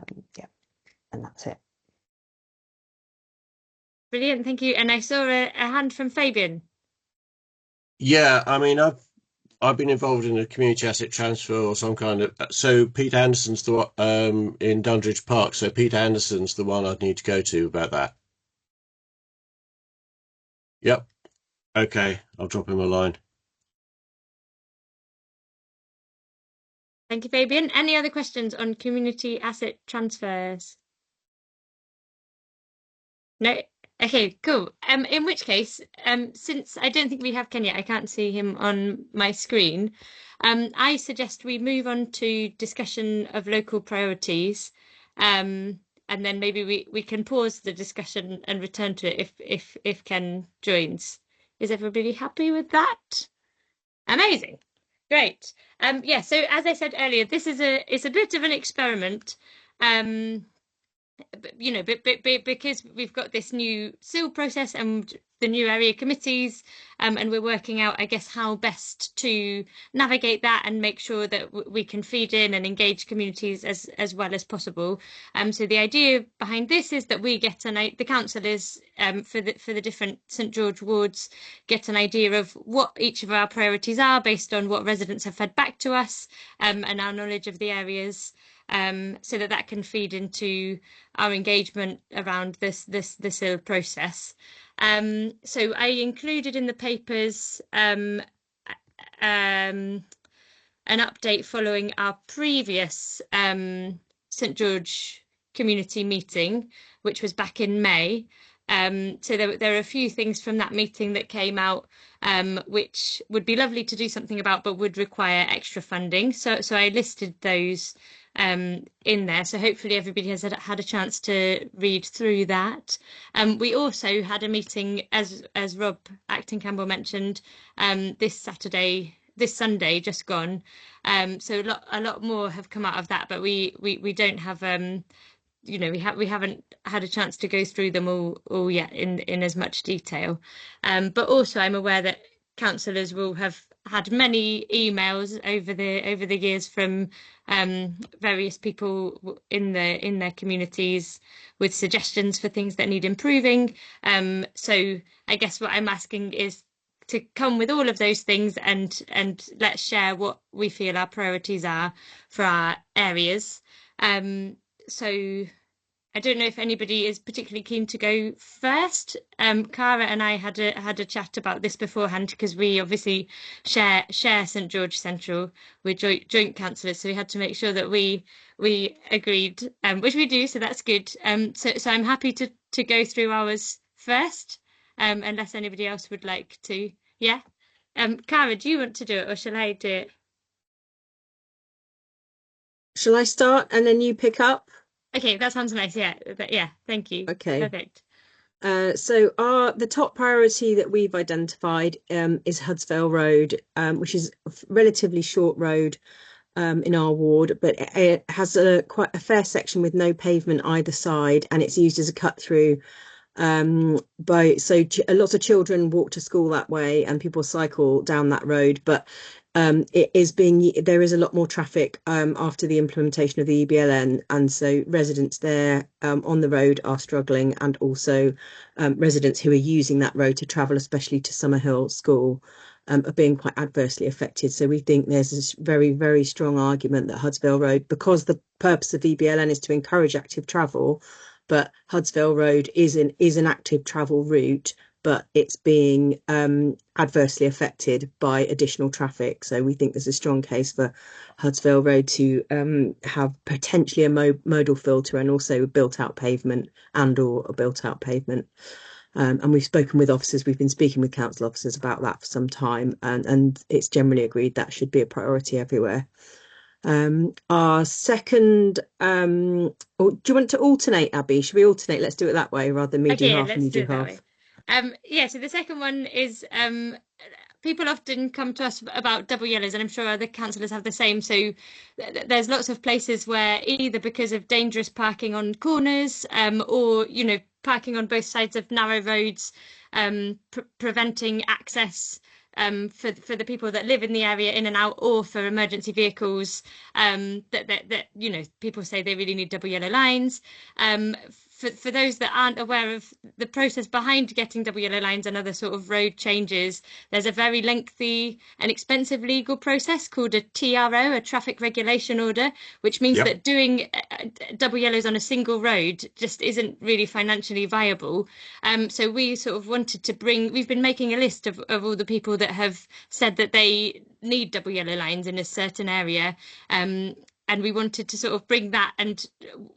and that's it. Brilliant, thank you. And I saw a hand from Fabian. Yeah, I mean, I've been involved in a community asset transfer or some kind of. So Pete Anderson's the one in Dundridge Park. So Pete Anderson's the one I'd need to go to about that. Yep. Okay, I'll drop him a line. Thank you, Fabian. Any other questions on community asset transfers? No? Okay, cool. In which case, since I don't think we have Ken yet, I can't see him on my screen. I suggest we move on to discussion of local priorities. And then maybe we can pause the discussion and return to it if Ken joins. Is everybody happy with that? Amazing. Great. Yeah, so as I said earlier, this is it's a bit of an experiment. You know, but because we've got this new SIL process and the new area committees, and we're working out, I guess, how best to navigate that and make sure that we can feed in and engage communities as well as possible. So the idea behind this is that we get the councillors for the different St George wards get an idea of what each of our priorities are based on what residents have fed back to us, and our knowledge of the areas. so that can feed into our engagement around this ill process. So I included in the papers an update following our previous St George community meeting, which was back in May. So there are a few things from that meeting that came out which would be lovely to do something about, but would require extra funding. So I listed those in there. So hopefully everybody has had a chance to read through that. We also had a meeting, as Rob Acton Campbell mentioned, this Sunday just gone. So a lot more have come out of that, but we don't have we haven't had a chance to go through them all yet in as much detail. But also I'm aware that councillors will have had many emails over the years from various people in their communities with suggestions for things that need improving. So I guess what I'm asking is to come with all of those things and let's share what we feel our priorities are for our areas. So I don't know if anybody is particularly keen to go first. Cara and I had a chat about this beforehand because we obviously share St George Central. We're joint councillors, so we had to make sure that we agreed, which we do, so that's good. So I'm happy to go through ours first, unless anybody else would like to. Yeah. Cara, do you want to do it or shall I do it? Shall I start and then you pick up? Okay, that sounds nice. Yeah, thank you. Okay. Perfect. So the top priority that we've identified is Hudsvale Road, which is a relatively short road in our ward, but it has quite a fair section with no pavement either side, and it's used as a cut through. Lots of children walk to school that way, and people cycle down that road, but there is a lot more traffic after the implementation of the EBLN, and so residents there on the road are struggling, and also residents who are using that road to travel, especially to Summerhill School, are being quite adversely affected. So we think there's this very, very strong argument that Hudsvale Road, because the purpose of EBLN is to encourage active travel, but Hudsvale Road is an active travel route, but it's being adversely affected by additional traffic. So we think there's a strong case for Hudsvale Road to have potentially a modal filter and also a built-out pavement and/or a built-out pavement. And we've spoken with officers, we've been speaking with council officers about that for some time, and it's generally agreed that should be a priority everywhere. Our second, do you want to alternate, Abby? Should we alternate? Let's do it that way rather than me do half and you do half. So the second one is people often come to us about double yellows, and I'm sure other councillors have the same. So there's lots of places where either because of dangerous parking on corners, or parking on both sides of narrow roads, preventing access for the people that live in the area in and out, or for emergency vehicles, that people say they really need double yellow lines. For those that aren't aware of the process behind getting double yellow lines and other sort of road changes, there's a very lengthy and expensive legal process called a TRO, a traffic regulation order, which means that doing double yellows on a single road just isn't really financially viable. So we sort of wanted to we've been making a list of all the people that have said that they need double yellow lines in a certain area. And we wanted to sort of bring that, and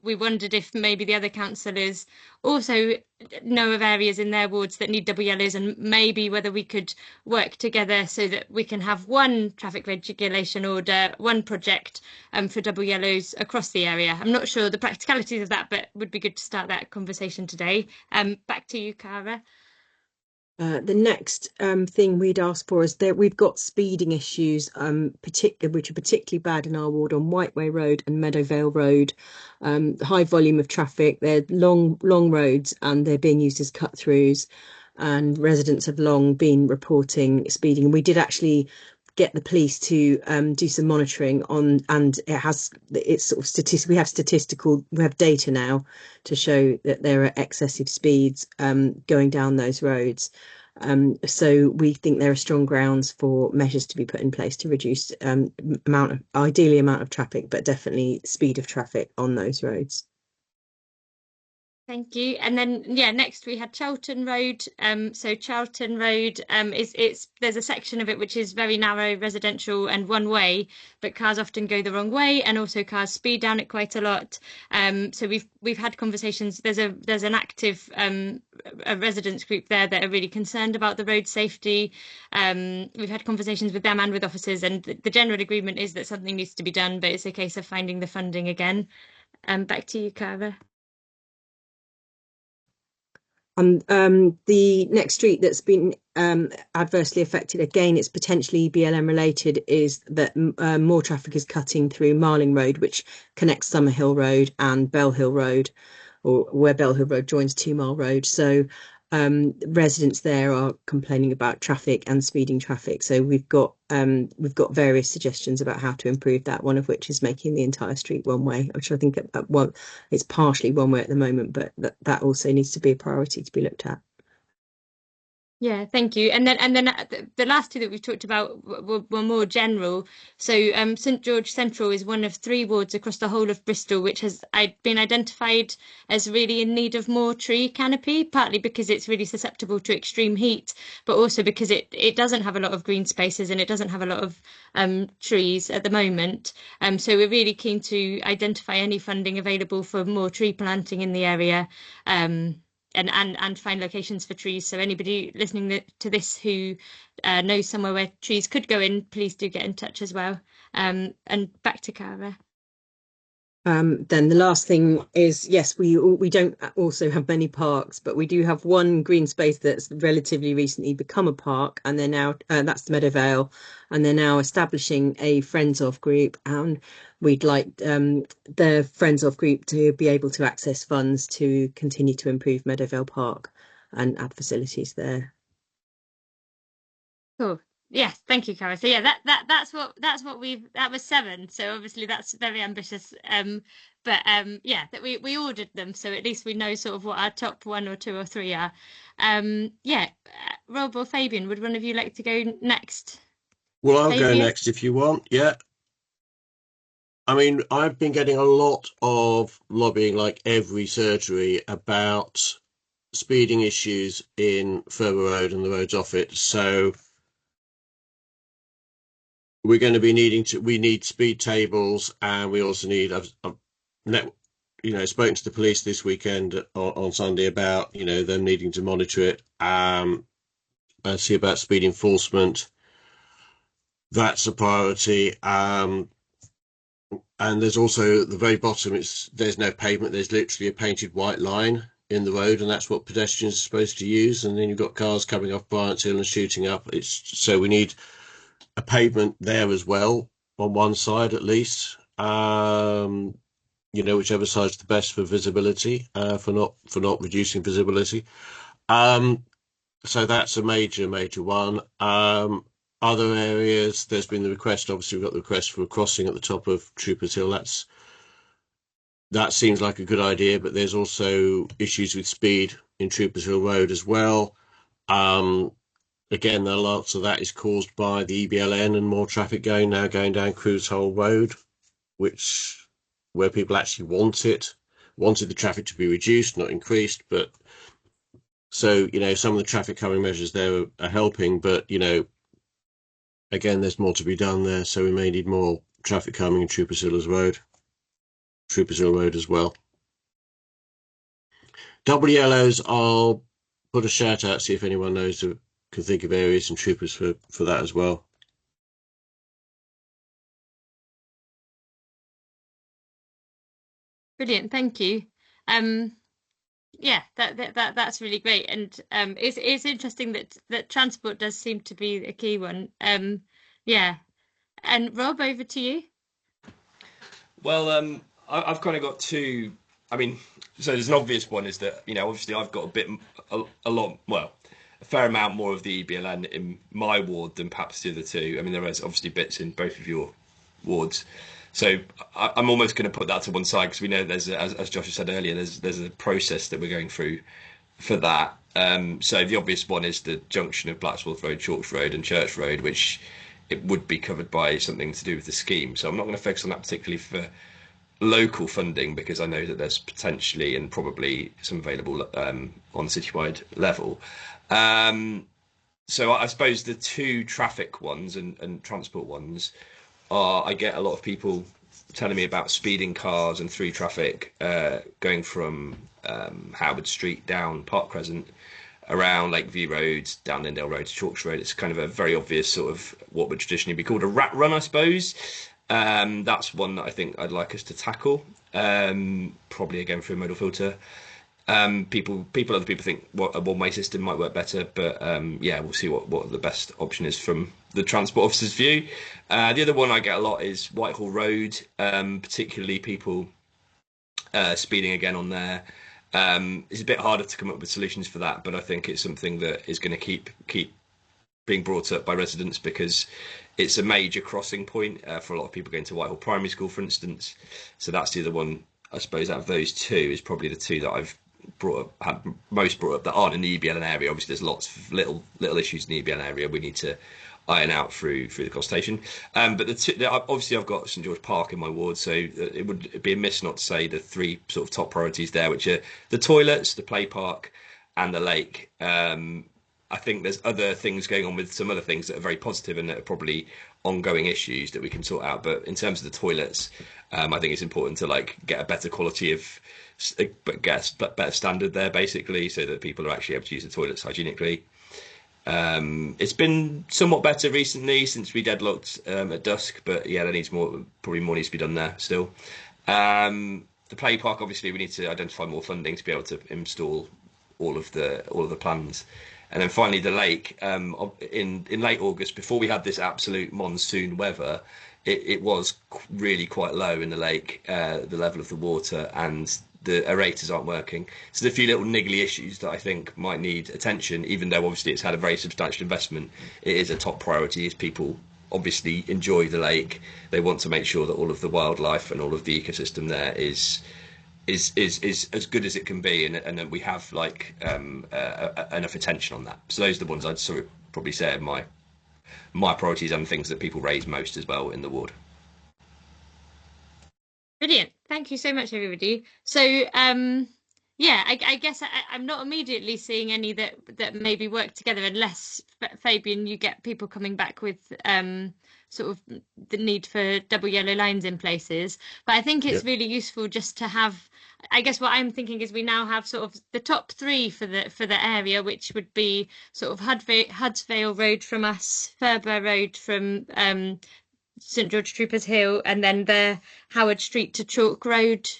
we wondered if maybe the other councillors also know of areas in their wards that need double yellows, and maybe whether we could work together so that we can have one traffic regulation order, one project for double yellows across the area. I'm not sure the practicalities of that, but it would be good to start that conversation today. Back to you, Cara. The next thing we'd ask for is that we've got speeding issues, which are particularly bad in our ward on Whiteway Road and Meadowvale Road. High volume of traffic. They're long roads and they're being used as cut-throughs. And residents have long been reporting speeding. And we did actually get the police to do some monitoring on, and it's sort of statistical. We have data now to show that there are excessive speeds going down those roads. So we think there are strong grounds for measures to be put in place to reduce amount of traffic, but definitely speed of traffic on those roads. Thank you. And then next we had Charlton Road. So Charlton Road there's a section of it which is very narrow, residential and one way, but cars often go the wrong way, and also cars speed down it quite a lot. So we've had conversations. There's an active a residents group there that are really concerned about the road safety. We've had conversations with them and with officers, and the general agreement is that something needs to be done, but it's a case of finding the funding again. Back to you, Cara. The next street that's been adversely affected, again, it's potentially BLM related, is that more traffic is cutting through Marling Road, which connects Summerhill Road and Bell Hill Road, or where Bell Hill Road joins 2 Mile Road. So residents there are complaining about traffic and speeding traffic. So we've got various suggestions about how to improve that, one of which is making the entire street one way, which I think it's partially one way at the moment, but that also needs to be a priority to be looked at. Yeah, thank you. And then the last two that we've talked about were more general. So St George Central is one of 3 wards across the whole of Bristol, which has been identified as really in need of more tree canopy, partly because it's really susceptible to extreme heat, but also because it doesn't have a lot of green spaces and it doesn't have a lot of trees at the moment. So we're really keen to identify any funding available for more tree planting in the area. And find locations for trees. So anybody listening to this who knows somewhere where trees could go in, please do get in touch as well. And back to Cara. Then the last thing is, yes, we don't also have many parks, but we do have one green space that's relatively recently become a park, and they're now that's the Meadowvale, and they're now establishing a Friends of group, and we'd like the Friends of group to be able to access funds to continue to improve Meadowvale Park and add facilities there. Cool. Yes, thank you, Cara. So yeah, that was 7. So obviously that's very ambitious. But that we ordered them, so at least we know sort of what our top 1 or 2 or 3 are. Rob or Fabian, would one of you like to go next? Well, I'll go next if you want. Yeah. I mean, I've been getting a lot of lobbying, like every surgery, about speeding issues in Ferber Road and the roads off it. So we're going to be we need speed tables, and we also need, I've spoken to the police this weekend on Sunday about, them needing to monitor it, see about speed enforcement. That's a priority. And there's also at the very bottom, there's no pavement. There's literally a painted white line in the road, and that's what pedestrians are supposed to use. And then you've got cars coming off Bryant's Hill and shooting up. So we need a pavement there as well, on one side at least. Whichever side's the best for visibility, for not reducing visibility. So that's a major one. Other areas, there's been the request. Obviously, we've got the request for a crossing at the top of Troopers Hill. That seems like a good idea, but there's also issues with speed in Troopers Hill Road as well. Again, lots of that is caused by the EBLN and more traffic going down Cruise Hole Road, where people actually wanted the traffic to be reduced, not increased. But so, some of the traffic calming measures there are helping, but, again, there's more to be done there. So we may need more traffic calming in Troopers Hill Road as well. Double yellows, I'll put a shout out, see if anyone knows can think of areas and troopers for that as well. Brilliant, thank you. That's really great, and it's interesting that transport does seem to be a key one. And Rob, over to you. Well, I've kind of got 2. I mean, so there's an obvious one is that obviously I've got a fair amount more of the EBLN in my ward than perhaps the other 2. I mean, there is obviously bits in both of your wards. So I'm almost going to put that to one side, because we know there's, as Josh said earlier, there's a process that we're going through for that. So the obvious one is the junction of Blacksworth Road, Chalks Road, and Church Road, which it would be covered by something to do with the scheme. So I'm not going to focus on that particularly for local funding, because I know that there's potentially and probably some available on the citywide level. So I suppose the two traffic ones and transport ones are, I get a lot of people telling me about speeding cars and through traffic going from Howard Street down Park Crescent, around Lakeview Road, down Lindale Road to Chalks Road. It's kind of a very obvious sort of what would traditionally be called a rat run, I suppose. That's one that I think I'd like us to tackle, probably again through a modal filter. Other people think a one-way system might work better, but yeah, we'll see what the best option is from the transport officer's view. The other one I get a lot is Whitehall Road, particularly people speeding again on there. It's a bit harder to come up with solutions for that, but I think it's something that is going to keep being brought up by residents, because it's a major crossing point for a lot of people going to Whitehall Primary School, for instance. So that's the other one, I suppose, out of those two is probably the two that I've had most brought up that aren't in the EBLN area. Obviously, there's lots of little issues in the EBLN area we need to iron out through the consultation. But obviously I've got St George Park in my ward, so it would be amiss not to say the three sort of top priorities there, which are the toilets, the play park, and the lake. I think there's other things going on with some other things that are very positive and that are probably ongoing issues that we can sort out. But in terms of the toilets, I think it's important to get a better quality of, but get a better standard there, basically, so that people are actually able to use the toilets hygienically. It's been somewhat better recently since we deadlocked at dusk, but yeah, probably more needs to be done there still. The play park, obviously, we need to identify more funding to be able to install all of the plans. And then finally, the lake. In late August, before we had this absolute monsoon weather, it was really quite low in the lake, the level of the water, and the aerators aren't working. So there's a few little niggly issues that I think might need attention, even though obviously it's had a very substantial investment. It is a top priority, as people obviously enjoy the lake. They want to make sure that all of the wildlife and all of the ecosystem there is as good as it can be, and that we have enough attention on that. So those are the ones I'd sort of probably say are my priorities and things that people raise most as well in the ward. Brilliant. Thank you so much, everybody. So, yeah, I guess I'm not immediately seeing any that maybe work together, unless, Fabian, you get people coming back with sort of the need for double yellow lines in places. But I think it's really useful just to have, I guess what I'm thinking is we now have sort of the top three for the area, which would be sort of Hudsvale Road from us, Furber Road from St George Troopers Hill, and then the Howard Street to Chalk Road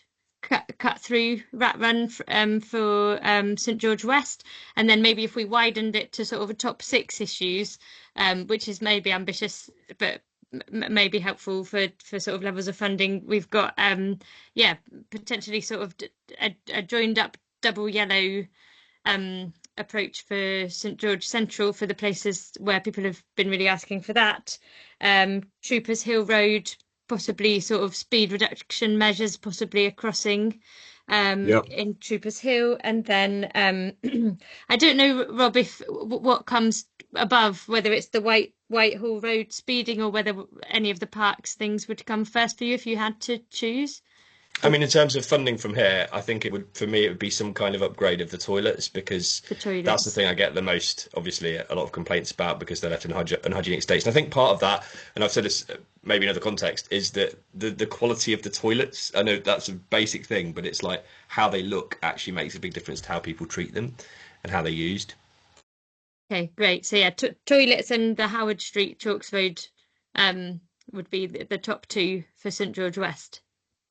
cut through Rat Run for St George West. And then maybe if we widened it to sort of a top six issues, which is maybe ambitious but maybe helpful for sort of levels of funding, we've got potentially sort of a joined up double yellow approach for St George Central for the places where people have been really asking for that. Troopers Hill Road, possibly sort of speed reduction measures, possibly a crossing in Troopers Hill. And then I don't know, Rob, if what comes above, whether it's the Whitehall Road speeding or whether any of the parks things would come first for you if you had to choose. I mean, in terms of funding from here, I think it would be some kind of upgrade of the toilets, because that's the thing I get the most, obviously, a lot of complaints about, because they're left in unhygienic states. And I think part of that, and I've said this maybe in other context, is that the quality of the toilets. I know that's a basic thing, but it's like how they look actually makes a big difference to how people treat them and how they're used. Okay, great. So yeah, toilets and the Howard Street, Chalks Road would be the top two for St George West.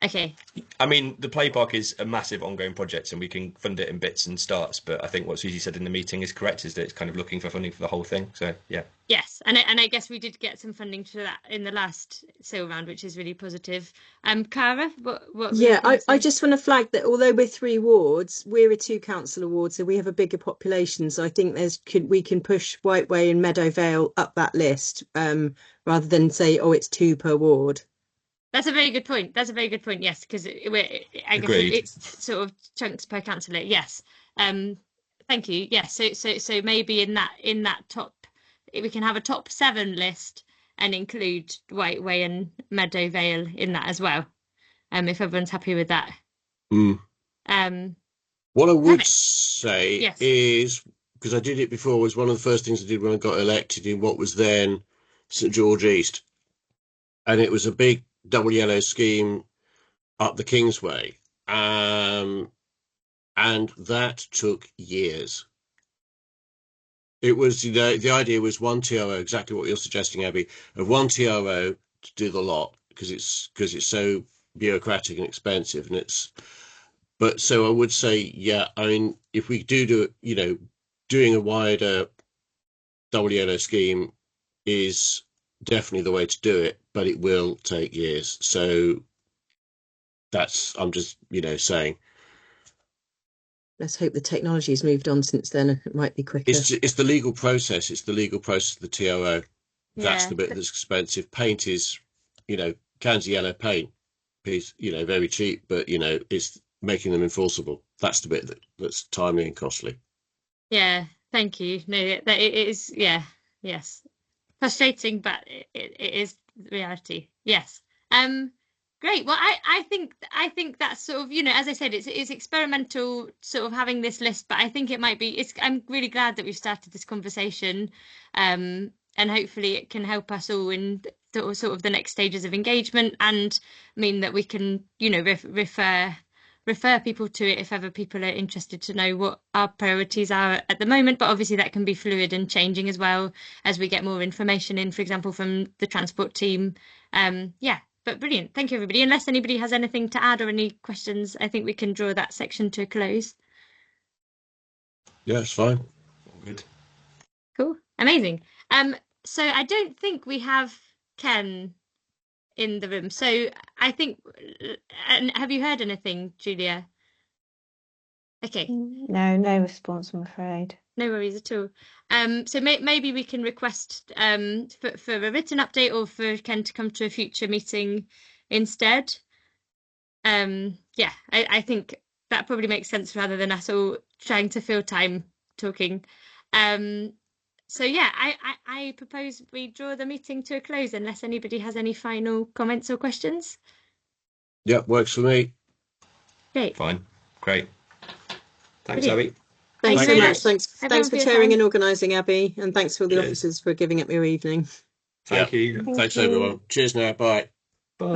Okay. I mean, the play park is a massive ongoing project, and we can fund it in bits and starts. But I think what Susie said in the meeting is correct, is that it's kind of looking for funding for the whole thing. So yeah. Yes, and I guess we did get some funding for that in the last sale round, which is really positive. Cara, what? Yeah, I just want to flag that although we're 3 wards, we're a 2 councillor ward, so we have a bigger population. So I think we can push Whiteway and Meadowvale up that list, rather than say, oh, it's 2 per ward. That's a very good point. Yes, because I guess it's sort of chunks per councillor. Yes. Thank you. Yes. So maybe in that top, we can have a top 7 list and include Whiteway and Meadow Vale in that as well. If everyone's happy with that. Mm. What I would say Yes. is, because I did it before, was one of the first things I did when I got elected in what was then St George East, and it was a big double yellow scheme up the Kingsway, and that took years. It was, you know, the idea was one TRO, exactly what you're suggesting, Abby, of one TRO to do the lot, because it's so bureaucratic and expensive, and it's. But so I would say, yeah, I mean, if we do it, you know, doing a wider double yellow scheme is definitely the way to do it, but it will take years. So I'm just, you know, saying. Let's hope the technology has moved on since then. It might be quicker. It's the legal process. It's the legal process of the TRO. That's the bit that's expensive. Paint is, you know, cans of yellow paint is, you know, very cheap, but, you know, it's making them enforceable. That's the bit that's timely and costly. Yeah, thank you. No, that it is. Yeah, yes, frustrating, but it is reality. Yes. Great. Well, I think that's sort of, you know, as I said, it's experimental sort of having this list, but I think it might be. I'm really glad that we've started this conversation, and hopefully it can help us all in sort of the next stages of engagement, and mean that we can, you know, refer people to it if ever people are interested to know what our priorities are at the moment. But obviously that can be fluid and changing as well as we get more information in, for example, from the transport team. Yeah, but brilliant. Thank you, everybody. Unless anybody has anything to add or any questions, I think we can draw that section to a close. Yeah, it's fine. All good. Cool. Amazing. So I don't think we have Ken in the room. So I think, and have you heard anything, Julia? Okay. No response, I'm afraid. No worries at all. So maybe we can request for a written update or for Ken to come to a future meeting instead. Yeah, I think that probably makes sense rather than us all trying to fill time talking. So yeah, I propose we draw the meeting to a close unless anybody has any final comments or questions. Yeah, works for me. Great. Fine. Great. Thanks, Brilliant. Abby. Thanks so very much. Thanks everyone for your chairing time. and organising, Abby, and thanks for all the Cheers. officers for giving up your evening. Thank you. Thanks, everyone. Cheers now. Bye. Bye.